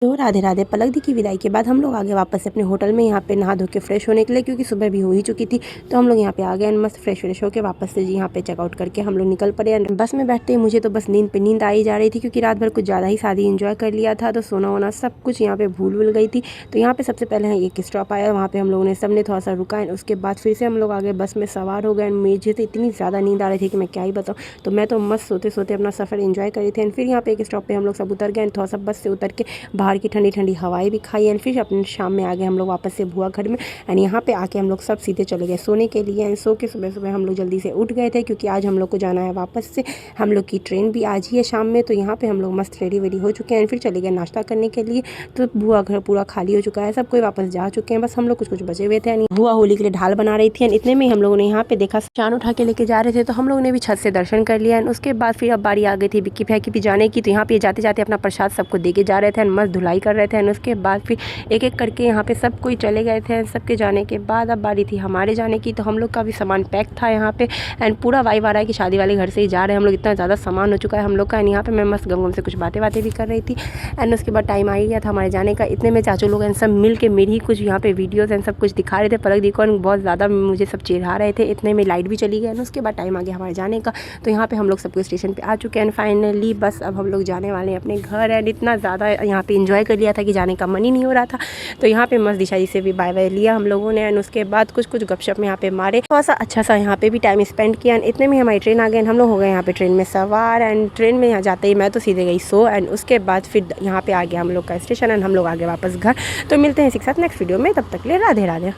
तो राधे राधे। पलक दी की विदाई के बाद हम लोग आगे वापस से अपने होटल में यहाँ पे नहा धो के फ्रेश होने के लिए, क्योंकि सुबह भी हो ही चुकी थी। तो हम लोग यहाँ पे आ गए, मस्त फ्रेश होकर वापस से जी यहाँ पे चेकआउट करके हम लोग निकल पड़े। बस में बैठते ही मुझे तो बस नींद पे नींद आई जा रही थी, क्योंकि रात भर कुछ ज़्यादा ही शादी इंजॉय कर लिया था। तो सोना वोना सब कुछ यहाँ पे भूल गई थी। तो यहाँ पे सबसे पहले एक स्टॉप आया, वहाँ पे हम लोगों ने सबने थोड़ा सा रुका। एंड उसके बाद फिर से हम लोग आगे बस में सवार हो गए। मुझे तो इतनी ज़्यादा नींद आ रही थी कि मैं क्या ही बताऊँ। तो मैं तो मस्त सोते सोते अपना सफ़र एंजॉय कर रही थी। एंड फिर यहाँ पे एक स्टॉप पे हम लोग सब उतर गए। थोड़ा सा बस से उतर के बाहर की ठंडी ठंडी हवाएं भी खाई। एंड फिर अपने शाम में आ गए हम लोग वापस से बुआ घर में। एंड यहाँ पे आके हम लोग सब सीधे चले गए सोने के लिए। एंड सो के सुबह सुबह हम लोग जल्दी से उठ गए थे, क्योंकि आज हम लोग को जाना है वापस से। हम लोग की ट्रेन भी आज ही है शाम में। तो यहाँ पे हम लोग मस्त रेडी वेडी हो चुके हैं। फिर चले गए नाश्ता करने के लिए। तो बुआ घर पूरा खाली हो चुका है, सब कोई वापस जा चुके हैं, बस हम लोग कुछ बचे हुए थे। बुआ होली के लिए ढाल बना रही थी। इतने में हम लोगों ने यहाँ पे देखा चांद उठा के लेके जा रहे थे। तो हम लोगों ने भी छत से दर्शन कर लिया। एंड उसके बाद फिर अब बारी आ गई थी बिक्की भैया की भी जाने की। तो यहाँ पे जाते जाते अपना प्रसाद सबको दे के जा रहे थे। मस्त धुलाई कर रहे थे। एंड उसके बाद फिर एक एक करके यहाँ पे सब कोई चले गए थे। सबके जाने के बाद अब बारी थी हमारे जाने की। तो हम लोग का भी सामान पैक था यहाँ पे। एंड पूरा वाइब आ रहा है कि शादी वाले घर से ही जा रहे हैं हम लोग, इतना ज़्यादा सामान हो चुका है हम लोग का। एंड यहाँ पे मैं मस्त गंगम से कुछ बातें भी कर रही थी। एंड उसके बाद टाइम आ ही गया था हमारे जाने का। इतने में चाचू लोग एंड सब मिल के मेरी ही कुछ यहाँ पे वीडियोज़ एंड सब कुछ दिखा रहे थे। पलक दी को बहुत ज़्यादा मुझे सब चिढ़ा रहे थे। इतने में लाइट भी चली गई। उसके बाद टाइम आ गया हमारे जाने का। तो यहाँ पे हम लोग सबको स्टेशन पे आ चुके हैं। एंड फाइनली बस अब हम लोग जाने वाले हैं अपने घर। एंड इतना ज़्यादा यहाँ पे इंजॉय कर लिया था कि जाने का मन ही नहीं हो रहा था। तो यहाँ पे मस्त दिशा जी से भी बाय बाय लिया हम लोगों ने। एंड उसके बाद कुछ गपशप में यहाँ पे मारे, थोड़ा सा अच्छा सा यहाँ पे भी टाइम स्पेंड किया। एंड इतने में हमारी ट्रेन आ गई। हम लोग हो गए यहाँ पे ट्रेन में सवार। एंड ट्रेन में यहाँ जाते ही मैं तो सीधे गई सो। एंड उसके बाद फिर यहाँ पे आ गया हम लोग का स्टेशन। एंड हम लोग आ गए वापस घर। तो मिलते हैं इसी के साथ नेक्स्ट वीडियो में, तब तक के लिए राधे राधे।